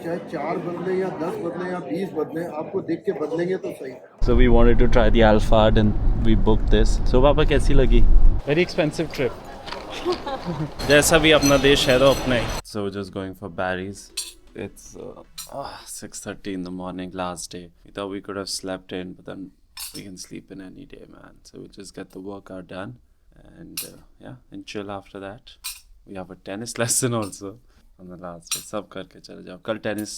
चाहे 4 बदले या 10 बदले या 20 बदले, आपको देख के बदलेंगे तो सही। So we wanted to try the Alphard and we booked this. So पापा कैसी लगी? Very expensive trip. जैसा भी अपना देश है तो अपना ही. So we're just going for Barry's. It's 6:30 in the morning, last day. We thought we could have slept in, but then we can sleep in any day, man. So we'll just get the workout done and and chill after that. We have a tennis lesson also on the last day. सब करके चले जाओ. कल tennis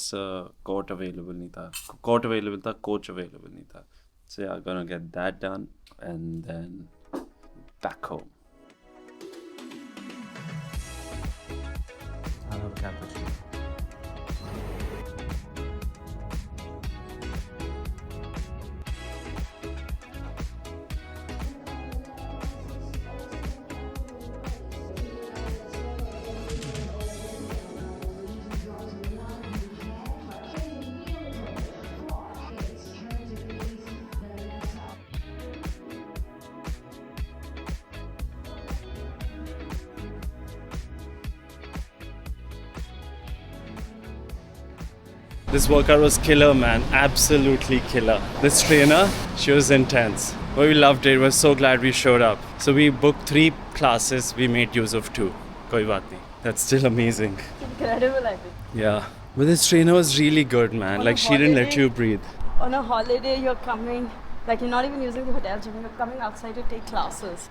court available नहीं था. Court available था, coach available नहीं था. So yeah, gonna get that done and then back home. I love cappuccino. This workout was killer, man. Absolutely killer. This trainer, she was intense. But we loved it. We're so glad we showed up. So we booked 3 classes. We made use of 2. Koi baat nahi. That's still amazing. Incredible, I think. Yeah. But this trainer was really good, man. On Like, a she didn't let holiday? you breathe. On a holiday, you're coming, like you're not even using the hotel gym, you're coming outside to take classes.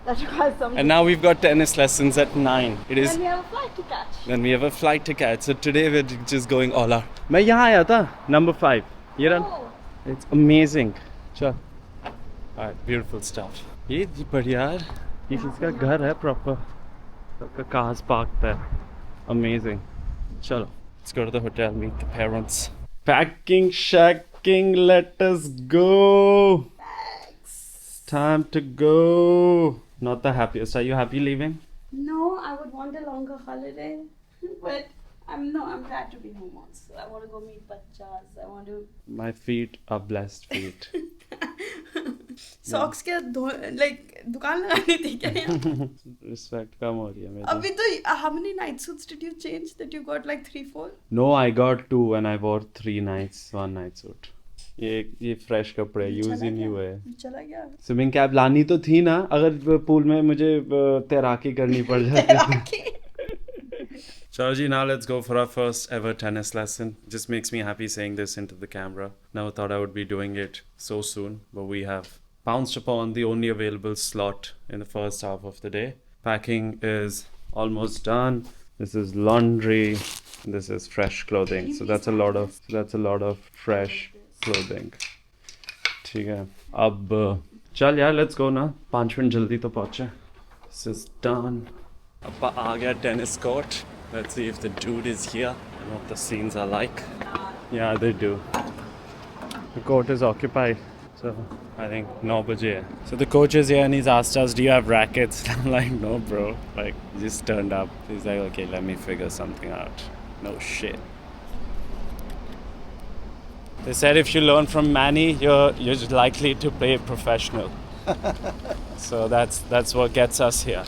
That requires some. And now we've got tennis lessons at 9. It is. And we have a flight to catch. Then we have a flight to catch. So today we're just going all out. मैं यहाँ आया था, number 5. ये रहा. Oh. It's amazing. चल. Alright, beautiful stuff. ये बढ़िया यार. ये किसका घर है proper. सबका cars parked there. Amazing. चलो. Let's go to the hotel, meet the parents. Packing, shacking, let us go. It's time to go. Not the happiest. Are you happy leaving? No, I would want a longer holiday, but I'm glad to be home also. I want to go meet bachas. I want to. My feet are blessed feet. Socks के like दुकान लगानी थी क्या यहाँ? Respect कम हो रही है मेरी. अभी तो how many night suits did you change that you got like 3-4? No, I got 2 and I wore 3 nights, 1 night suit. ये फ्रेश कपड़े यूज ही नहीं हुए. चला गया. स्विमिंग कैप लानी तो थी ना, अगर पूल में मुझे तैराकी करनी पड़ जाती. Chalo ji, now let's go for our first ever tennis lesson. Just makes me happy saying this into the camera. Never thought I would be doing it so soon, but we have pounced upon the only available slot in the first half of the day. Packing is almost done. This is laundry. This is fresh clothing. So that's a lot of fresh clothing. ठीक है. अब चल यार, let's go ना. 5 minute जल्दी तो पहुंचे. This is done. अब आ गया tennis court. Let's see if the dude is here and what the scenes are like. Yeah, they do. The court is occupied. So I think 9 baje hai. So the coach is here and he's asked us, do you have rackets? I'm like, no bro. Like, just turned up. He's like, okay, let me figure something out. No shit. They said if you learn from Manny, you're likely to play professional. So that's what gets us here.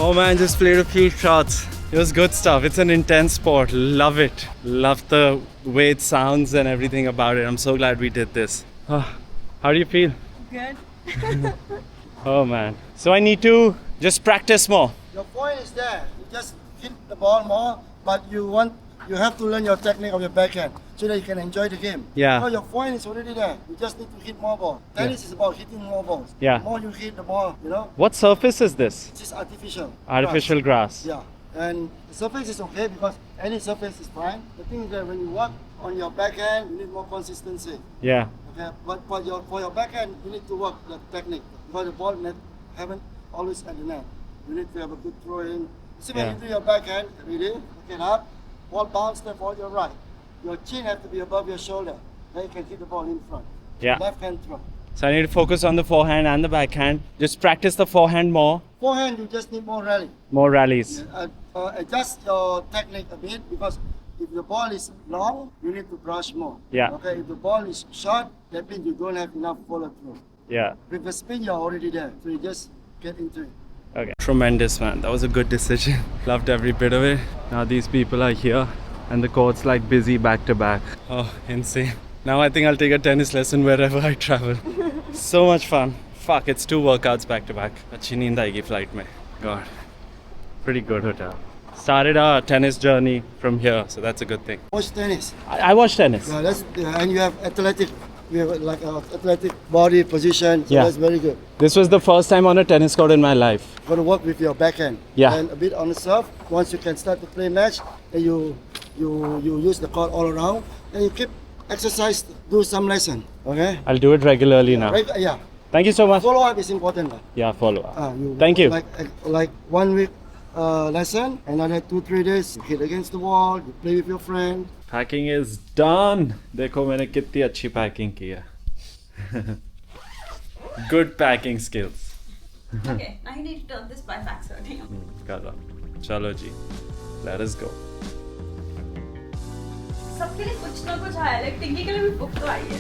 Oh man, just played a few shots. It was good stuff. It's an intense sport. Love it. Love the way it sounds and everything about it. I'm so glad we did this. How do you feel? Good. Oh man. So I need to just practice more. Your point is there. You just hit the ball more, but you want You have to learn your technique of your backhand so that you can enjoy the game. Yeah. So your forehand is already there. You just need to hit more balls. Tennis is about hitting more balls. Yeah. The more you hit the ball, What surface is this? this is artificial. Artificial grass. Yeah. And the surface is okay because any surface is fine. The thing is that when you work on your backhand, you need more consistency. Yeah. Okay. But for your backhand, you need to work the technique because the ball net haven't always at the net. You need to have a good throw in. See when Yeah. you do your backhand, ready? Look it up. Ball bounce step for your right. Your chin has to be above your shoulder. Then you can hit the ball in front. Yeah. Left hand throw. So I need to focus on the forehand and the backhand. Just practice the forehand more. Forehand, you just need more rally. More rallies. Adjust your technique a bit because if the ball is long, you need to brush more. Yeah. Okay. If the ball is short, that means you don't have enough follow through. Yeah. With the spin, you're already there. So you just get into it. Okay. Tremendous, man. That was a good decision. Loved every bit of it. Now these people are here and the court's like busy back to back. Oh, insane. Now I think I'll take a tennis lesson wherever I travel. So much fun. Fuck, it's 2 workouts back to back. Achhi neend aayegi flight mein. God. Pretty good hotel. Started our tennis journey from here, so that's a good thing. Watch tennis. I watch tennis. Yeah, and you have athletic. You have like an athletic body position. So Yeah. that's very good. This was the first time on a tennis court in my life. Got to work with your backhand. Yeah. And a bit on the serve. Once you can start to play match, then you use the court all around. And you keep exercise, do some lesson. Okay. I'll do it regularly now. Right, yeah. Thank you so much. Follow up is important. Yeah, follow up. You Thank you. Like 1 week lesson, another 2-3 days, you hit against the wall, you play with your friend. Packing is done. देखो मैंने कितनी अच्छी packing की है. Good packing skills. Okay, now you need to turn this by backside. करो. चलो जी. Let us go. सबके लिए कुछ ना कुछ आया है. Like टिंकी के लिए भी बुक तो आई है.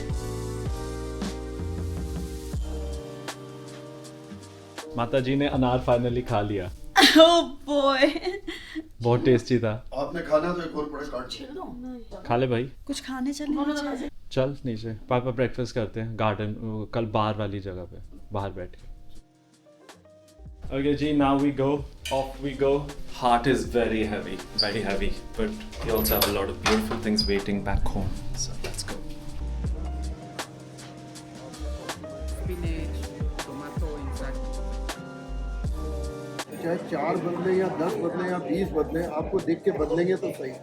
माता जी ने अनार फाइनली खा लिया. Oh boy. बहुत टेस्टी था. आपने खाना तो एक और बड़ा काट खा ले भाई. कुछ खाने चलने चल नीचे. पापा ब्रेकफास्ट करते हैं गार्डन कल बाहर वाली जगह पे बाहर बैठ के. Okay ji, now we go. Off we go. Heart is very heavy, but we also have a lot of beautiful things waiting back home. So let's go. Spinach, tomato inside. चाहे 4 बदले या 10 बदले या 20 बदले, आपको देख के बदलेंगे तो सही.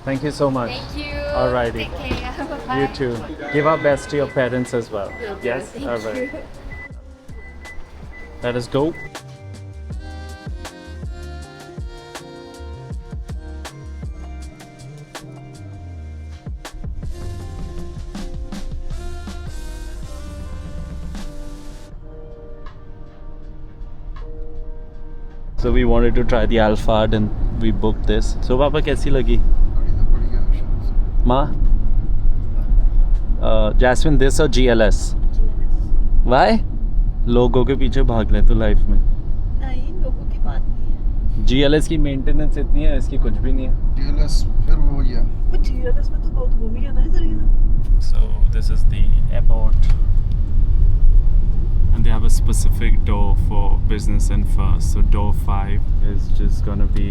Thank you so much. Thank you. Alrighty. Take care. Bye-bye. You too. Give our best to your parents as well. Yes? Thank Alright. you. Let us go. So we wanted to try the Alphard and we booked this. So Papa, कैसी लगी? Ma? Jasmine, this or GLS? Why? लोगों के पीछे भाग ले तो life में. नहीं, लोगों की बात नहीं है. GLS की मेंटेनेंस इतनी है, इसकी कुछ भी नहीं है. DLS फिर वो गया. कुछ GLS में तो बहुत घूमी है ना इस तरीके से. So this is the airport. And they have a specific door for business and first. So door 5 is just gonna be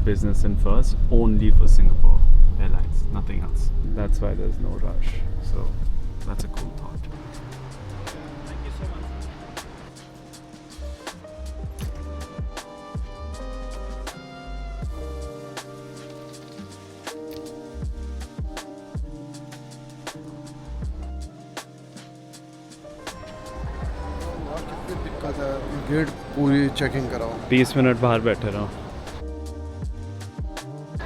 business and first only for Singapore Airlines, nothing else. That's why there's no rush. So that's a cool thought. Thank you so much. कितनी दिक्कत है. Gate पूरी checking कराओ. 20 minute बाहर बैठे रहो.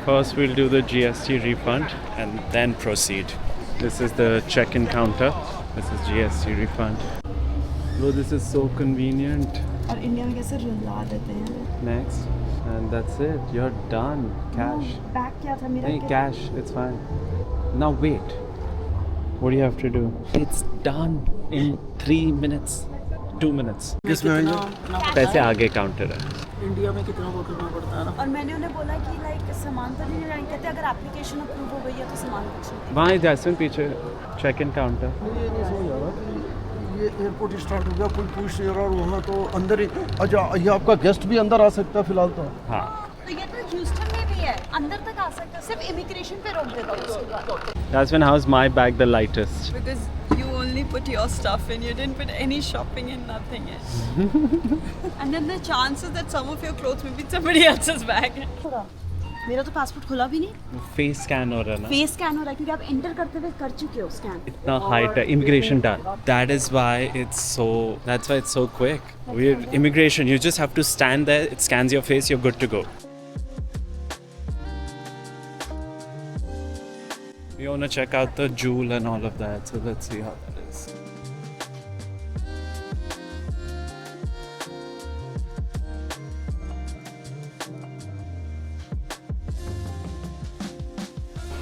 First we'll do the GST refund and then proceed. This is the check-in counter. This is GST refund. Bro, this is so convenient. और India में कैसे रुला देते हैं. Next. And that's it. You're done. Cash. Bag क्या था मेरा? Hey, cash. It's fine. Now wait. What do you have to do? It's done in 3 minutes. 2 minutes. किसमें आएंगे? पैसे आगे काउंटर है. इंडिया में कितना वो करना पड़ता है ना? और मैंने उन्हें बोला कि लाइक सामान तो नहीं लाएंगे, कहते अगर एप्लीकेशन अप्रूव हो गई है तो सामान कुछ नहीं. वहाँ जैस्मिन पीछे चेक इन काउंटर. मुझे ये नहीं समझ आ रहा कि ये एयरपोर्ट स्टार्ट हो गया, कोई पूछ नहीं रहा और वहाँ तो अंदर ही. अच्छा, ये आपका गेस्ट भी अंदर आ सकता है फिलहाल तो. हाँ. तो ये तो ह्यूस्टन में भी है, अंदर तक आ सकता है, सिर्फ इमिग्रेशन पे रोक देता है उसके बाद. Jasmine, how's my bag the lightest? Because you only put your stuff in, you didn't put any shopping in, nothing in. And then the chances that some of your clothes may be in somebody else's bag. मेरा तो passport खुला भी नहीं. Face scan हो रहा है ना. Face scan हो रहा है क्योंकि आप एंटर करते हुए कर चुके हो स्कैन. इतना हाइट है immigration time. That is why it's so. That's why it's so quick. We're immigration. You just have to stand there. It scans your face. You're good to go. We want to check out the jewel and all of that. So let's see how that is.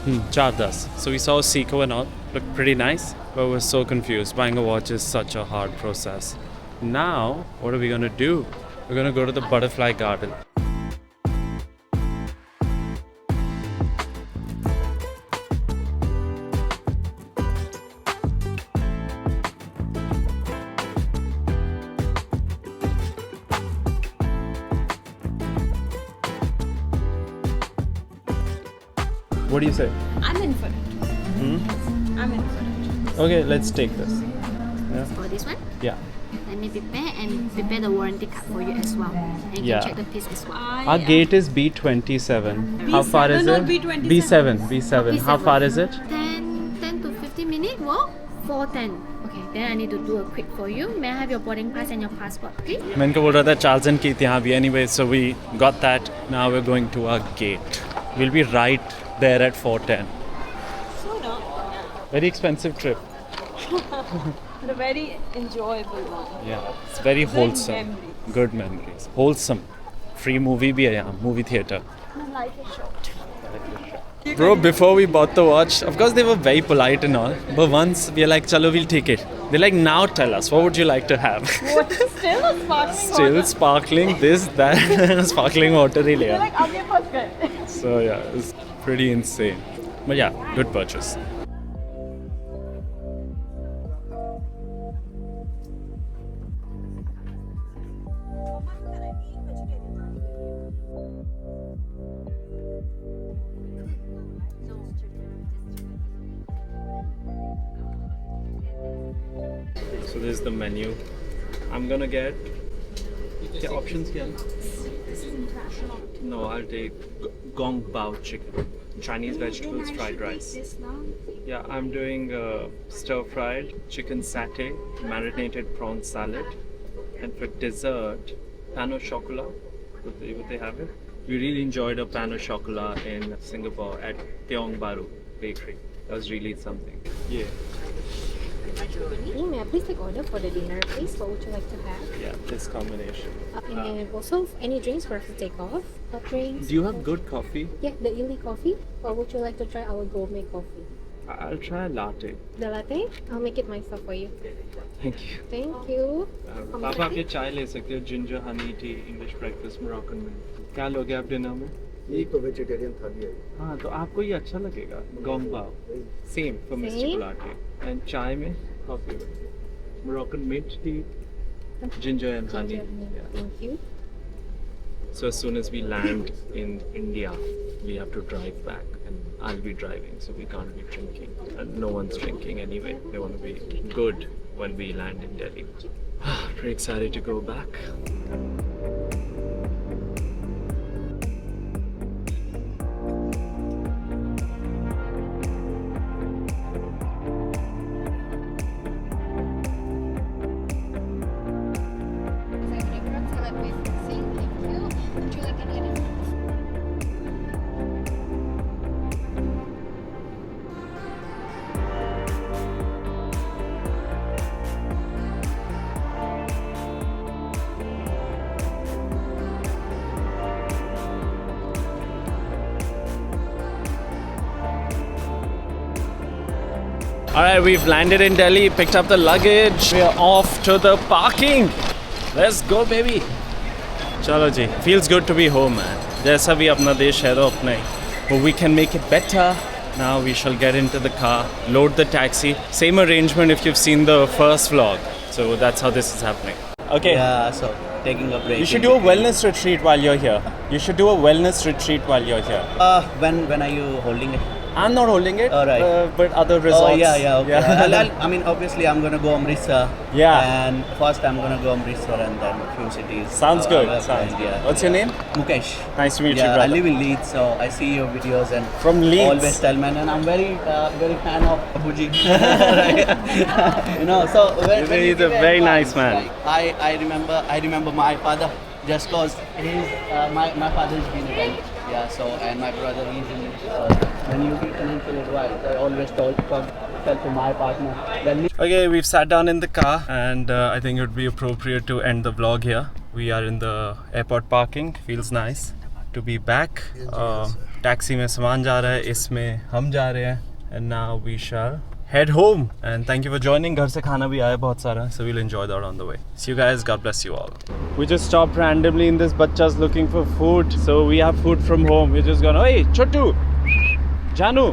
$4.10. So we saw Seiko and all. Looked pretty nice, but we're so confused. Buying a watch is such a hard process. Now, what are we gonna do? We're gonna go to the butterfly garden. What do you say? I'm in for it. I'm in for it. Okay, let's take this. For this one, Yeah. let me prepare the warranty card for you as well. And you Yeah. can check the piece as well. Our gate is B27. How far is B7 or it? B27? B7. B7. How far is it? 10 to 15 minute walk, 4:10. Okay, then I need to do a quick for you. May I have your boarding pass and your passport, please? मैं इनको बोल रहा था Charles and Keith यहाँ भी. Anyway, so we got that. Now we're going to our gate. We'll be right there at 4:10. So no, Very expensive trip. but a very enjoyable one. Yeah, it's very wholesome. memories. Good memories. Wholesome. Free movie भी है यहाँ. Movie theater. My life is short. Bro, before we bought the watch, of course they were very polite and all. But once we are like, chalo, we'll take it. They're like, now tell us, what would you like to have? What is still a sparkling Still water? sparkling, this, that, sparkling water he They're लिया. like, अब ये फंस गए. So yeah, it's pretty insane. But yeah, good purchase. So this is the menu. I'm gonna get. क्या options क्या हैं? No, I'll take gong bao chicken, Chinese vegetables, fried rice. Yeah, I'm doing stir fried chicken satay, marinated prawn salad, and for dessert, pan au chocolat. Would they have it? We really enjoyed a pan au chocolat in Singapore at Tiong Bahru Bakery. That was really something. Yeah, May I please take order for the dinner, please? What would you like to have? yeah, this combination. And also, any drinks for us to take off? Drinks? Do you have good coffee? Yeah, the Illy coffee. Or would you like to try our gourmet coffee? I'll try a latte. The latte? I'll make it myself for you. Thank you. Thank you. आप आके चाय ले सकते हो, ginger Honey T, English breakfast, Moroccan में. क्या लोगे आप डिनर में? ये तो वेजिटेरियन थाली है. हाँ, तो आपको ये अच्छा लगेगा. गोंग बाओ. Same for Mr. Same? Latte. And चाय में coffee में. Moroccan mint tea, ginger and honey. Yeah. Thank you. So as soon as we land in India, we have to drive back, and I'll be driving, so we can't be drinking. And no one's drinking anyway. They want to be good when we land in Delhi. Pretty excited to go back. Would you like any other? Alright, we've landed in Delhi, picked up the luggage. We're off to the parking. Let's go, baby. Chalo ji. Feels good to be home, man. Jaisa bhi apna desh hai to apna hi. But we can make it better. Now we shall get into the car, load the taxi. Same arrangement if you've seen the first vlog. So that's how this is happening. Okay. Yeah, so taking a break. You should do a wellness retreat while you're here. You should do a wellness retreat while you're here. When are you holding it? I'm not holding it, All right. but other resorts. Oh yeah, okay. I mean, obviously, I'm gonna go Amritsar. Yeah. And first, I'm gonna go Amritsar and then a few cities. Sounds good. I've Sounds planned, good. yeah. What's your name? Mukesh. Nice to meet you, Yeah, I brother. live in Leeds, so I see your videos and From Leeds? always tell man, and I'm very fan of Abuji. You know, so when He's you a give very advice, nice man. like, I remember my father just cause my father's been a bank. Yeah, so and my brother he's in it. So when you give financial advice, I always tell to my partner. Then Okay, we've sat down in the car, and I think it would be appropriate to end the vlog here. We are in the airport parking. Feels nice to be back. Taxi में सामान जा रहा है, इसमें हम जा रहे हैं, and now we shall head home. And thank you for joining. घर से खाना भी आया बहुत सारा, so we'll enjoy that on the way. See you guys. God bless you all. We just stopped randomly in this bachcha's looking for food, so we have food from home. We're just gonna, hey, Chottu, Janu.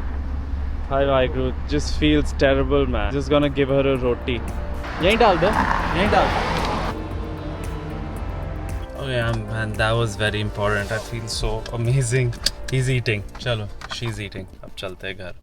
Hi, Vaheguru. Just feels terrible, man. Just gonna give her a roti. Yahin dal do. Yahin dal. Okay, man, that was very important. I feel so amazing. He's eating. Chalo, she's eating. Ab chalte hain ghar.